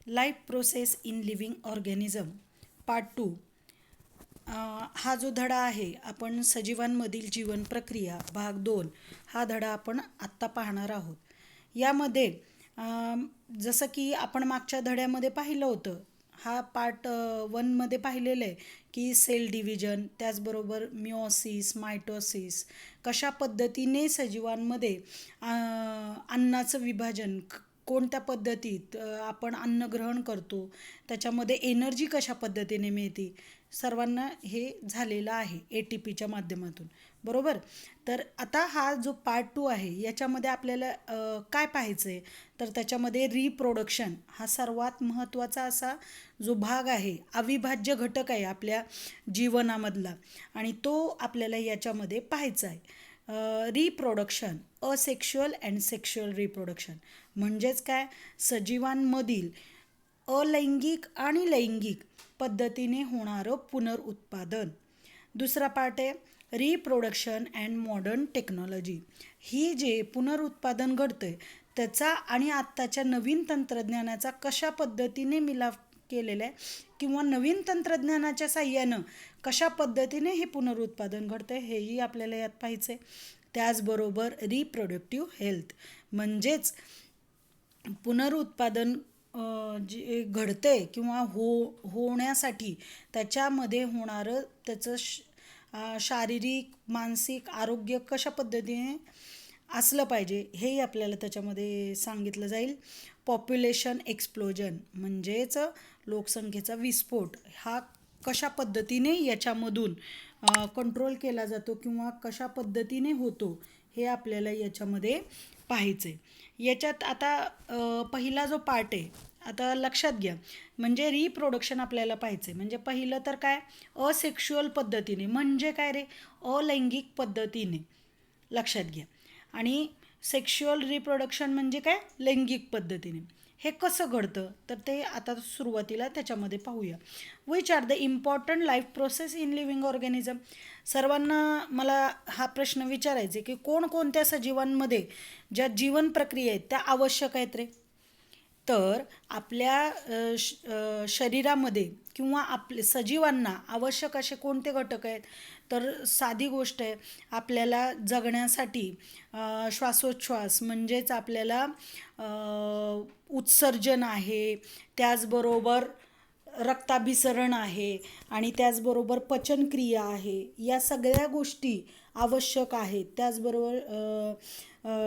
Life process in living organism part 2. हा जो धडा आहे आपण सजीवांमधील जीवन प्रक्रिया भाग 2 हा धडा आपण आत्ता पाहणार आहोत. यामध्ये जसं की आपण मागच्या धड्यामध्ये पाहिलं होतं, हा पार्ट 1मध्ये पाहिलेलं आहे की सेल डिव्हिजन, त्याचबरोबर मिओसिस, मायटोसिस कशा पद्धतीने सजीवांमध्ये अन्नाचं विभाजन कोणत्या पद्धतीत आपण अन्न ग्रहण करतो, त्याच्यामध्ये एनर्जी कशा पद्धतीने मिळते, सर्वांना हे झालेलं आहे ATPच्या माध्यमातून, बरोबर. तर आता हा जो पार्ट 2 आहे याच्यामध्ये आपल्याला काय पाहायचं आहे, तर त्याच्यामध्ये रिप्रोडक्शन हा सर्वात महत्त्वाचा असा जो भाग आहे, अविभाज्य घटक आहे आपल्या जीवनामधला, आणि तो आपल्याला याच्यामध्ये पाहायचा आहे. Reproduction, asexual and sexual reproduction म्हणजेच काय, सजीवांमधील अलैंगिक आणि लैंगिक पद्धतीने होणारं पुनरुत्पादन. दुसरा पार्ट आहे रिप्रोडक्शन अँड मॉडर्न टेक्नॉलॉजी. ही जे पुनरुत्पादन घडतंय त्याचा आणि आत्ताच्या नवीन तंत्रज्ञानाचा कशा पद्धतीने मिलाफ केलेला आहे, किंवा नवीन तंत्रज्ञानाच्या साह्यानं कशा पद्धतीने हे पुनरुत्पादन घडतंय हेही आपल्याला यात पाहायचं आहे. त्याचबरोबर रिप्रोडक्टिव्ह हेल्थ म्हणजेच पुनरुत्पादन जे घडते किंवा होण्यासाठी त्याच्यामध्ये होणारं त्याचं शारीरिक मानसिक आरोग्य कशा पद्धतीने असलं पाहिजे हेही आपल्याला त्याच्यामध्ये सांगितलं जाईल. पॉप्युलेशन एक्सप्लोजन म्हणजेच लोकसंख्येचा विस्फोट हा कशा पद्धतीने याच्यामधून कंट्रोल केला जातो किंवा कशा पद्धतीने होतो हे आपल्याला याच्यामध्ये पाहायचं आहे. याच्यात आता पहिला जो पार्ट आहे, आता लक्षात घ्या, म्हणजे रिप्रोडक्शन आपल्याला पाहायचं आहे. म्हणजे पहिलं तर काय, असेक्शुअल पद्धतीने म्हणजे काय रे, अलैंगिक पद्धतीने, लक्षात घ्या. आणि सेक्शुअल रिप्रोडक्शन म्हणजे काय, लैंगिक पद्धतीने. हे कसं घडतं तर ते आता सुरुवातीला त्याच्यामध्ये पाहूया. Which are the important life process in living organism. सर्वांना मला हा प्रश्न विचारायचा आहे की कोणकोणत्या सजीवांमध्ये ज्या जीवन प्रक्रिया आहेत त्या आवश्यक आहेत रे. तर आपल्या शरीरामध्ये किंवा आपले सजीवांना आवश्यक असे कोणते घटक आहेत, तर साधी गोष्ट आहे, आपल्याला जगण्यासाठी श्वासोच्छ्वास म्हणजेच आपल्याला उत्सर्जन आहे, त्याचबरोबर रक्ताभिसरण आहे, आणि त्याचबरोबर पचनक्रिया आहे, या सगळ्या गोष्टी आवश्यक आहेत. त्याचबरोबर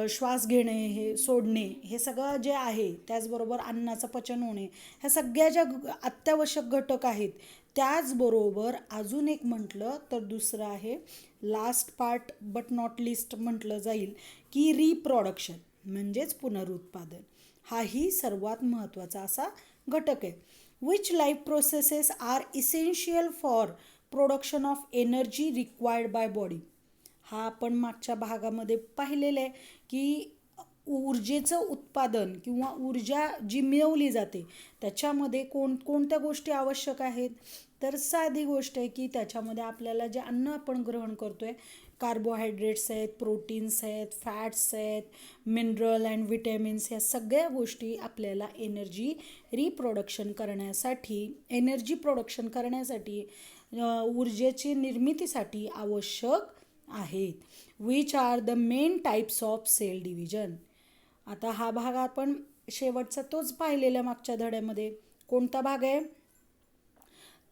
श्वास घेणे, हे सोडणे, हे सगळं जे आहे, त्याचबरोबर अन्नाचं पचन होणे, ह्या सगळ्या ज्या अत्यावश्यक घटक आहेत. त्याचबरोबर अजून एक म्हटलं तर दुसरं आहे, last part but not list म्हटलं जाईल की रिप्रोडक्शन म्हणजेच पुनरुत्पादन. हाही सर्वात महत्त्वाचा असा घटक आहे. Which life processes are essential for production of energy required by body. हा आपण मागच्या भागामध्ये पाहिलेलं आहे की ऊर्जेचं उत्पादन किंवा ऊर्जा जी मिळवली जाते त्याच्यामध्ये कोणत्या गोष्टी आवश्यक आहेत, तर साधी गोष्ट आहे की त्याच्यामध्ये आपल्याला जे अन्न आपण ग्रहण करतो आहे, कार्बोहायड्रेट्स आहेत, प्रोटीन्स आहेत, फॅट्स आहेत, मिनरल अँड विटॅमिन्स, ह्या सगळ्या गोष्टी आपल्याला एनर्जी प्रोडक्शन करण्यासाठी ऊर्जेची निर्मितीसाठी आवश्यक आहेत. Which are the main types of cell division. आता हा भाग आपण शेवटचा तोच पाहिलेला मागच्या धड्यामध्ये. कोणता भाग आहे,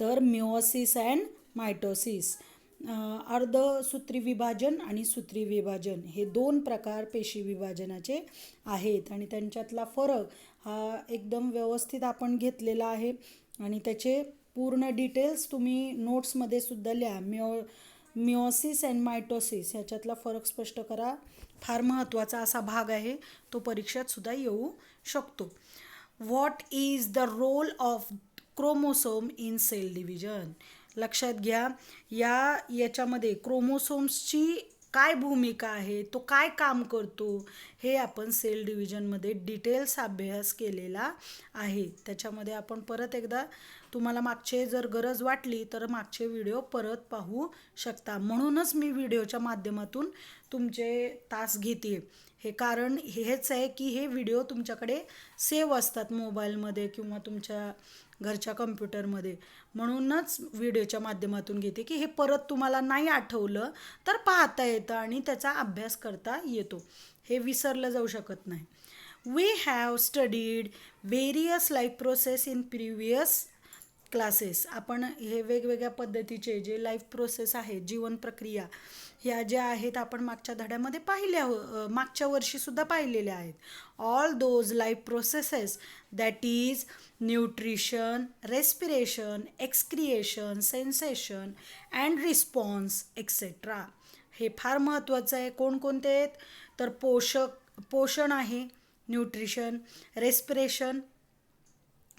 तर मिओसिस अँड मायटोसिस. अर्धसूत्री विभाजन आणि सूत्री विभाजन हे दोन प्रकार पेशी विभाजनाचे आहेत, आणि त्यांच्यातला फरक हा एकदम व्यवस्थित आपण घेतलेला आहे, आणि त्याचे पूर्ण डिटेल्स तुम्ही नोट्समध्ये सुद्धा लिहा. मिओसिस अँड मायटोसिस ह्याच्यातला फरक स्पष्ट करा. फार महत्त्वाचा असा भाग आहे, तो परीक्षेत सुद्धा येऊ शकतो. What is the role of chromosome in cell division. लक्षात घ्या, याच्यामध्ये क्रोमोसोम्सची काय भूमिका आहे, तो काय काम करतो, हे आपण सेल डिव्हिजनमध्ये डिटेल्स अभ्यास केलेला आहे. त्याच्यामध्ये आपण परत एकदा, तुम्हाला मागचे जर गरज वाटली तर मागचे व्हिडिओ परत पाहू शकता. म्हणूनच मी व्हिडिओच्या माध्यमातून तुमचे तास घेते हे कारण हेच आहे की हे व्हिडिओ तुमच्याकडे सेव्ह असतात मोबाईलमध्ये किंवा तुमच्या घरच्या कम्प्युटरमध्ये. म्हणूनच व्हिडिओच्या माध्यमातून घेते की हे परत तुम्हाला नाही आठवलं तर पाहता येतं आणि त्याचा अभ्यास करता येतो. हे विसरलं जाऊ शकत नाही. We have studied various life process in previous classes. आपण हे वेगवेगळ्या पद्धतीचे जे लाईफ प्रोसेस आहेत, जीवन प्रक्रिया ह्या ज्या आहेत आपण मागच्या धड्यामध्ये मागच्या वर्षीसुद्धा पाहिलेल्या आहेत. All those life processes that is nutrition, respiration, excretion, sensation and response etcetera. हे फार महत्त्वाचं आहे. कोणकोणते आहेत तर पोषण आहे, न्यूट्रिशन, रेस्पिरेशन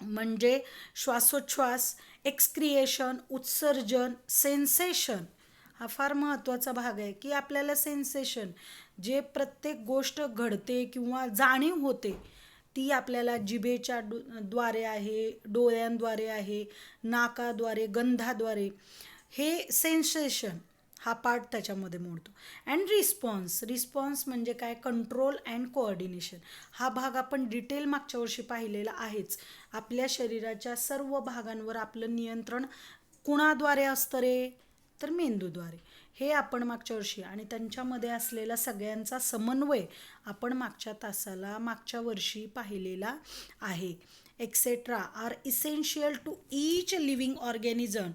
म्हणजे श्वासोच्छ्वास, एक्सक्रिएशन उत्सर्जन, सेन्सेशन हा फार महत्त्वाचा भाग आहे की आपल्याला सेन्सेशन जे प्रत्येक गोष्ट घडते किंवा जाणीव होते ती आपल्याला जिभेच्या द्वारे आहे, डोळ्यांद्वारे आहे, नाकाद्वारे, गंधाद्वारे, हे सेन्सेशन हा पार्ट त्याच्यामध्ये मोडतो. अँड रिस्पॉन्स म्हणजे काय कंट्रोल अँड कोऑर्डिनेशन. हा भाग आपण डिटेल मागच्या वर्षी पाहिलेला आहेच. आपल्या शरीराच्या सर्व भागांवर आपलं नियंत्रण कुणाद्वारे असतं रे तर मेंदूद्वारे. हे आपण मागच्या वर्षी आणि त्यांच्यामध्ये असलेला सगळ्यांचा समन्वय आपण मागच्या वर्षी पाहिलेला आहे. Etcetera are essential to each living organism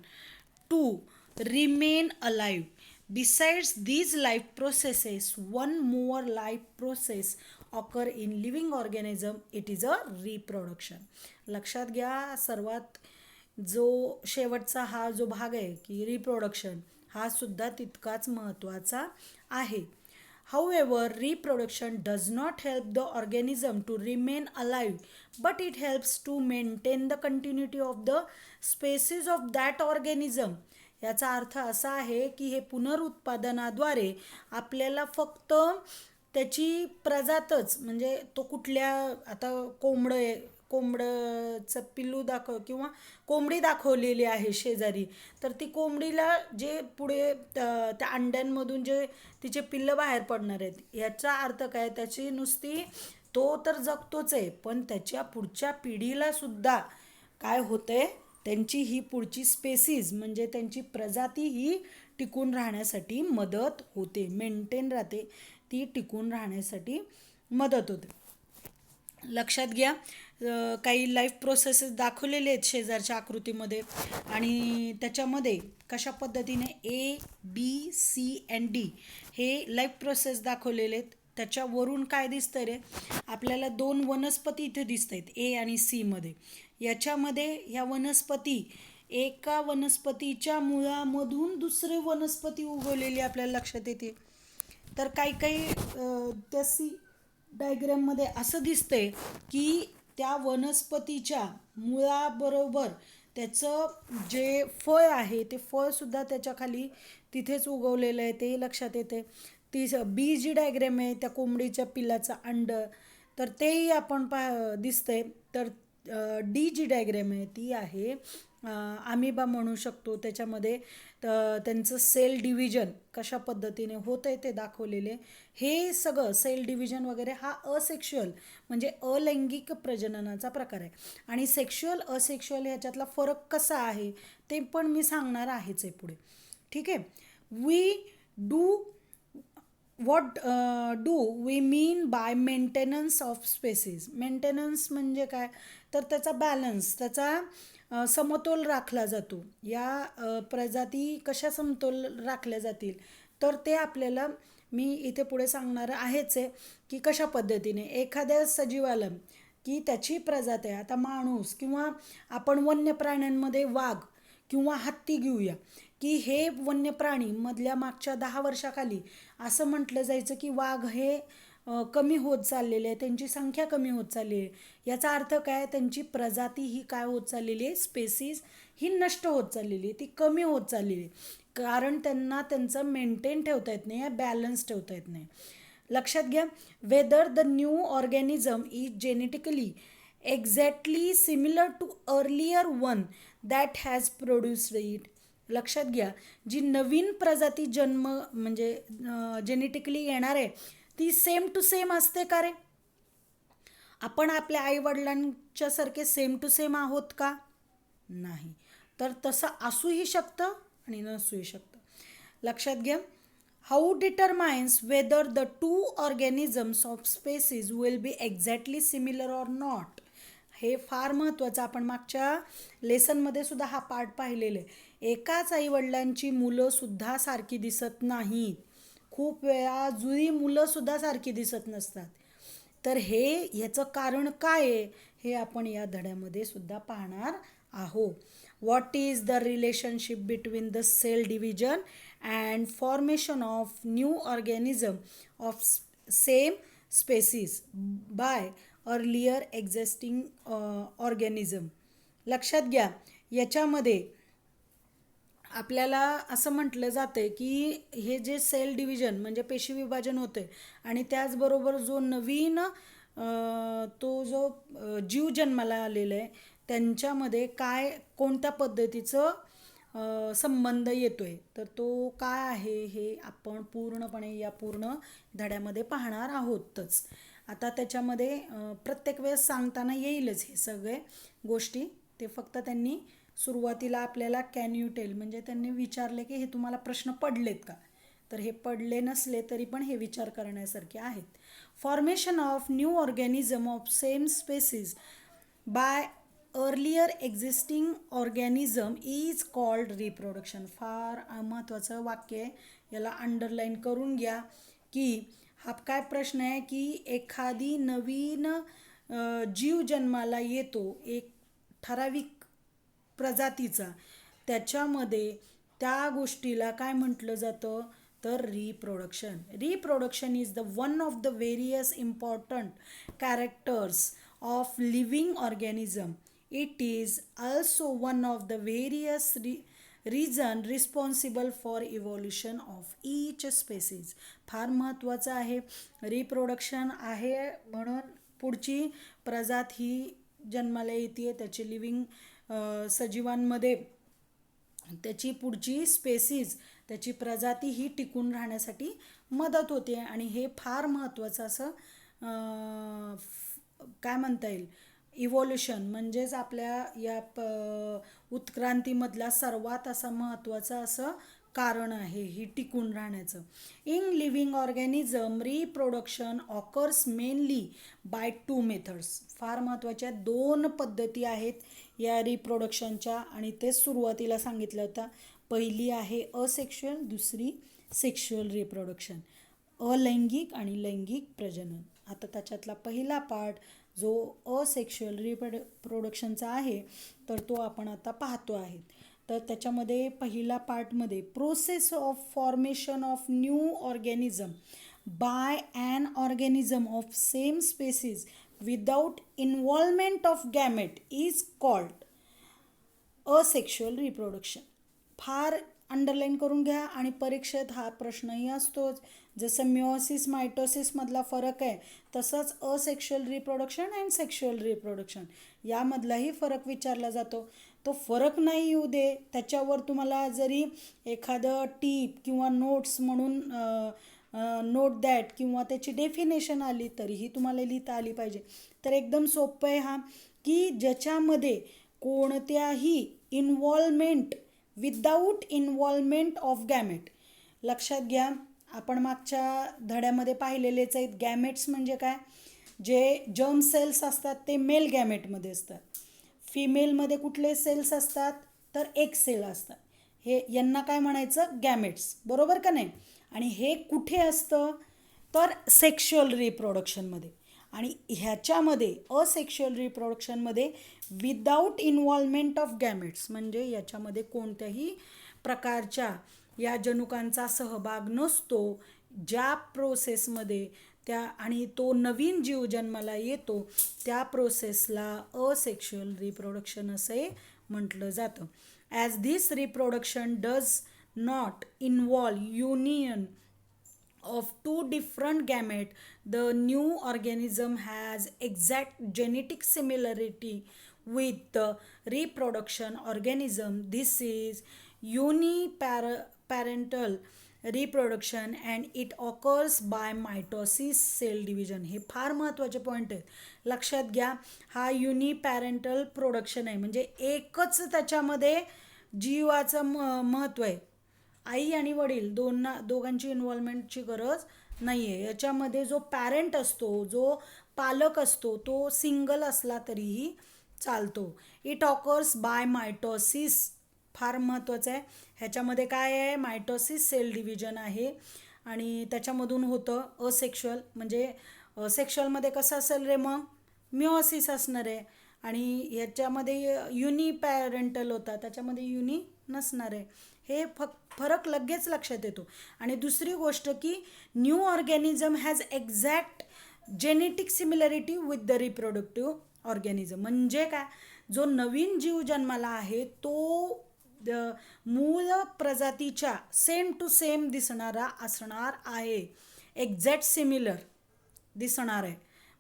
to remain alive. Besides these life processes, one more life process occur in living organism. It is a reproduction. लक्षात घ्या, सर्वात जो शेवटचा हा जो भाग आहे की रिप्रोडक्शन हा सुद्धा तितकाच महत्त्वाचा आहे. However, reproduction does not help the organism to remain alive, but it helps to maintain the continuity of the species of that organism. याचा अर्थ असा आहे की हे पुनरुत्पादनाद्वारे आपल्याला फक्त त्याची प्रजातच म्हणजे तो कुठल्या आता कोंबडचं पिल्लू किंवा कोंबडी दाखवलेली आहे शेजारी, तर ती कोंबडीला जे पुढे त्या अंड्यांमधून जे तिचे पिल्लं बाहेर पडणार आहेत याचा अर्थ काय, त्याची नुसती तो तर जगतोच आहे पण त्याच्या पुढच्या पिढीला सुद्धा काय होतंय, त्यांची ही पुढची स्पेसीज म्हणजे त्यांची प्रजाती ही टिकून राहण्यासाठी मदत होते, मेंटेन राहते, ती टिकून राहण्यासाठी मदत होते. लक्षात घ्या, काही लाईफ प्रोसेसेस दाखवलेले आहेत शेजारच्या आकृतीमध्ये आणि त्याच्यामध्ये कशा पद्धतीने ABCD हे लाईफ प्रोसेस दाखवलेले आहेत. त्याच्यावरून काय दिसतं रे, आपल्याला 2 वनस्पती इथे दिसत आहेत A आणि C मध्ये. याच्यामध्ये ह्या वनस्पती एका वनस्पतीच्या मुळामधून दुसरे वनस्पती उगवलेली आपल्याला लक्षात येते. तर काही त्या सी डायग्रॅममध्ये असं दिसतंय की त्या वनस्पतीच्या मुळाबरोबर त्याचं जे फळ आहे ते फळसुद्धा त्याच्या खाली तिथेच उगवलेलं आहे, ते लक्षात येते. ती बी जी डायग्रॅम आहे त्या कोंबडीच्या पिल्लाचं अंड, तर तेही आपण दिसतंय. तर डी जी डायग्रॅम आहे ती आहे अमिबा म्हणू शकतो. त्याच्यामध्ये त्यांचं सेल डिव्हिजन कशा पद्धतीने होतं आहे ते दाखवलेले. हे सगळं सेल डिव्हिजन वगैरे हा असेक्शुअल म्हणजे अलैंगिक प्रजननाचा प्रकार आहे. आणि सेक्शुअल असेक्शुअल ह्याच्यातला फरक कसा आहे ते पण मी सांगणार आहेच आहे पुढे. ठीक आहे. What do we mean by maintenance of species? Maintenance म्हणजे काय तर त्याचा बॅलन्स, त्याचा समतोल राखला जातो. या प्रजाती कशा समतोल राखल्या जातील तर ते आपल्याला मी इथे पुढे सांगणार आहेच आहे की कशा पद्धतीने एखाद्या सजीवाला की त्याची प्रजाती आहे. आता माणूस किंवा आपण वन्य प्राण्यांमध्ये वाघ किंवा हत्ती घेऊया की हे वन्य प्राणी मधल्या मागच्या 10 वर्षाखाली असं म्हटलं जायचं की वाघ हे कमी होत चाललेले आहे, त्यांची संख्या कमी होत चालली आहे. याचा अर्थ काय, त्यांची प्रजाती ही काय होत चाललेली आहे, स्पेसीज ही नष्ट होत चाललेली आहे, ती कमी होत चाललेली आहे. कारण त्यांना त्यांचं मेंटेन ठेवता येत नाही, बॅलन्स ठेवता येत नाही. लक्षात घ्या, whether the new organism is genetically exactly similar to earlier one that has produced it. लक्षात घ्या, जी नवीन प्रजाती जन्म म्हणजे जेनेटिकली येणार आहे ती सेम टू सेम असते का रे? आपण आपल्या आईवडिलांच्या सारखे सेम टू सेम आहोत का? नाही. तर तसं असूही शकतं आणि नसूही शकतं. लक्षात घ्या. How determines whether the two organisms of species will be exactly similar or not. हे फार महत्त्वाचं. आपण मागच्या लेसनमध्ये सुद्धा हा पार्ट पाहिलेला आहे. एकाच आईवडिलांची मुलंसुद्धा सारखी दिसत नाहीत. खूप वेळा जुळी मुलंसुद्धा सारखी दिसत नसतात. तर ह्याचं कारण काय आहे हे आपण या धड्यामध्ये सुद्धा पाहणार आहोत. What is the relationship between the cell division and formation of new organism of same species by earlier existing organism. लक्षात घ्या. याच्यामध्ये आपल्याला असं म्हटलं जातं की हे जे सेल डिव्हिजन म्हणजे पेशी विभाजन होते आणि त्याचबरोबर जो नवीन तो जो जीव जन्माला आलेला आहे त्यांच्यामध्ये कोणत्या पद्धतीचं संबंध येतोय, तर तो काय आहे हे आपण पूर्णपणे या पूर्ण धड्यामध्ये पाहणार आहोतच. आता त्याच्यामध्ये प्रत्येक वेळेस सांगताना येईलच हे सगळे गोष्टी. ते फक्त त्यांनी सुरुवातीला आपल्याला कॅन यू टेल म्हणजे त्यांनी विचारले की हे तुम्हाला प्रश्न पडलेत का, तर हे पडले नसले तरी पण हे विचार करण्यासारखे आहेत. Formation of new organism of same species by earlier existing organism is called reproduction. फार महत्त्वाचं वाक्य आहे, याला अंडरलाईन करून घ्या. की हा काय प्रश्न आहे की एखादी नवीन जीव जन्माला येतो एक ठराविक प्रजातीचा, त्याच्यामध्ये त्या गोष्टीला काय म्हटलं जातं तर reproduction. Reproduction is the one of the various important characters of living organism. It is also one of the various reason responsible for evolution of each species. फार महत्त्वाचं आहे. रिप्रोडक्शन आहे म्हणून पुढची प्रजात ही जन्माला येते, त्याची लिव्हिंग सजीवांमध्ये त्याची पुढची स्पेसीज त्याची प्रजाती ही टिकून राहण्यासाठी मदत होते. आणि हे फार महत्त्वाचं असं काय म्हणता येईल इव्हॉल्युशन म्हणजेच आपल्या या उत्क्रांतीमधला सर्वात असा महत्त्वाचं असं कारण आहे ही टिकून राहण्याचं. In living organism reproduction occurs mainly by two methods. फार महत्त्वाच्या दोन पद्धती आहेत या रिप्रोडक्शनच्या आणि तेच सुरुवातीला सांगितलं होतं. पहिली आहे असेक्शुअल, दुसरी सेक्शुअल रिप्रोडक्शन, अलैंगिक आणि लैंगिक प्रजनन. आता त्याच्यातला पहिला पार्ट जो असेक्शुअल रिप्रोडक्शनचा आहे तर तो आपण आता पाहतो आहे. तर त्याच्यामध्ये पहिला पार्टमध्ये process of formation of new organism by an organism of same species without involvement of gamete is called asexual reproduction. फार अंडरलाईन करून घ्या आणि परीक्षेत हा प्रश्नही असतोच. जसं मिओसिस मायटोसिसमधला फरक आहे तसंच asexual reproduction and sexual reproduction यामधलाही फरक विचारला जातो. तो फरक नाही येऊ दे, त्याच्यावर तुम्हाला जरी एखादं टीप किंवा नोट्स म्हणून नोट दॅट किंवा त्याची डेफिनेशन आली तरीही तुम्हाला लिहिता आली पाहिजे. तर एकदम सोपं आहे हा की ज्याच्यामध्ये कोणत्याही involvement without involvement of gamete. लक्षात घ्या. आपण मागच्या धड्यामध्ये पाहिलेलेच आहेत. गॅमेट्स म्हणजे काय, जे जर्म सेल्स असतात ते मेल गॅमेटमध्ये असतात. फिमेलमध्ये कुठले सेल्स असतात तर एक सेल असतात. यांना काय म्हणायचं गॅमेट्स, बरोबर का नाही. आणि हे कुठे असतं तर सेक्शुअल रिप्रोडक्शनमध्ये. आणि ह्याच्यामध्ये असेक्शुअल रिप्रोडक्शनमध्ये विदाऊट इन्व्हॉल्वमेंट ऑफ गॅमेट्स म्हणजे याच्यामध्ये कोणत्याही प्रकारच्या या जनुकांचा सहभाग नसतो. ज्या प्रोसेसमध्ये आणि तो नवीन जीव जन्माला येतो त्या प्रोसेसला असेक्शुअल रिप्रोडक्शन असे म्हटलं जातं. As this reproduction does not involve union of two different gametes, the new organism has exact genetic similarity with the reproduction organism. This is uniparental reproduction and it occurs by mitosis cell division. हे फार महत्त्वाचे point आहेत, लक्षात घ्या. हा युनिपॅरेंटल production आहे, म्हणजे एकच त्याच्यामध्ये जीवाचं महत्त्व आहे. आई आणि वडील दोघांची इन्व्हॉल्वमेंटची गरज नाही आहे. याच्यामध्ये जो पॅरेंट असतो, जो पालक असतो, तो सिंगल असला तरीही चालतो. इट ऑकर्स बाय मायटॉसिस, फार महत्त्वाचं आहे. ह्याच्यामध्ये काय आहे, मायटॉसिस सेल डिव्हिजन आहे आणि त्याच्यामधून होतं असेक्शुअल. म्हणजे सेक्शुअलमध्ये कसं असेल रे मग, मिओसिस असणार आहे. आणि ह्याच्यामध्ये युनिपॅरेंटल होता, त्याच्यामध्ये युनी नसणार आहे. हे फरक लगेच लक्षात येतो. आणि दुसरी गोष्ट की new organism has exact genetic similarity with the reproductive organism. म्हणजे काय, जो नवीन जीव जन्माला आहे तो मूळ प्रजातीच्या सेम टू सेम दिसणारा असणार आहे, एक्झॅक्ट सिमिलर दिसणार आहे.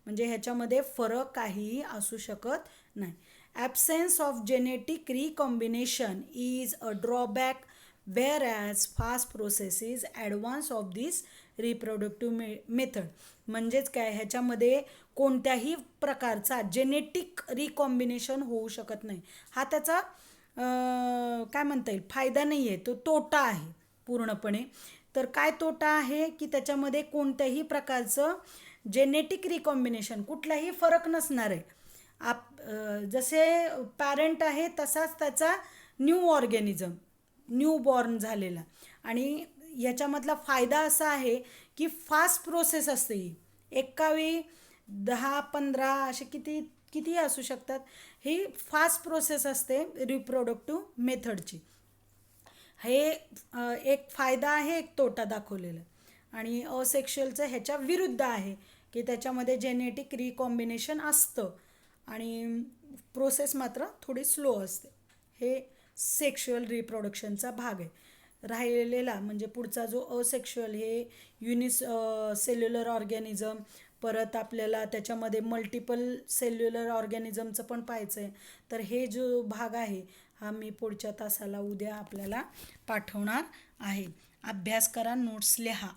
म्हणजे ह्याच्यामध्ये फरक काहीही असू शकत नाही. Absence of genetic recombination is a drawback whereas fast process is advance of this reproductive method. म्हणजेच काय, ह्याच्यामध्ये कोणत्याही प्रकारचा जेनेटिक रिकॉम्बिनेशन होऊ शकत नाही. हा त्याचा काय म्हणता येईल, फायदा नाही आहे, तो तोटा आहे पूर्णपणे. तर काय तोटा आहे की त्याच्यामध्ये कोणत्याही प्रकारचं जेनेटिक रिकॉम्बिनेशन, कुठलाही फरक नसणार आहे. जसे पॅरेंट आहे तसाच त्याचा न्यू ऑर्गॅनिझम, न्यू बॉर्न झालेला. आणि याच्यामधला फायदा असा आहे की फास्ट प्रोसेस असते ही, एका वेळी 10-15 असे किती असू शकतात. ही फास्ट प्रोसेस असते रिप्रोडक्टिव्ह मेथडची. हे एक फायदा आहे, एक तोटा दाखवलेला. आणि असेक्शुअलचं ह्याच्या विरुद्ध आहे की त्याच्यामध्ये जेनेटिक रिकॉम्बिनेशन असतं आणि प्रोसेस मात्र थोडी स्लो असते. हे सेक्शुअल रिप्रोडक्शनचा भाग आहे. राहिलेला म्हणजे पुढचा जो असेक्शुअल, हे सेल्युलर ऑर्गॅनिझम, परत आपल्याला त्याच्यामध्ये मल्टिपल सेल्युलर ऑर्गॅनिझमचं पण पाहायचं आहे. तर हे जो भाग आहे हा मी पुढच्या तासाला उद्या आपल्याला पाठवणार आहे. अभ्यास करा, नोट्स लिहा.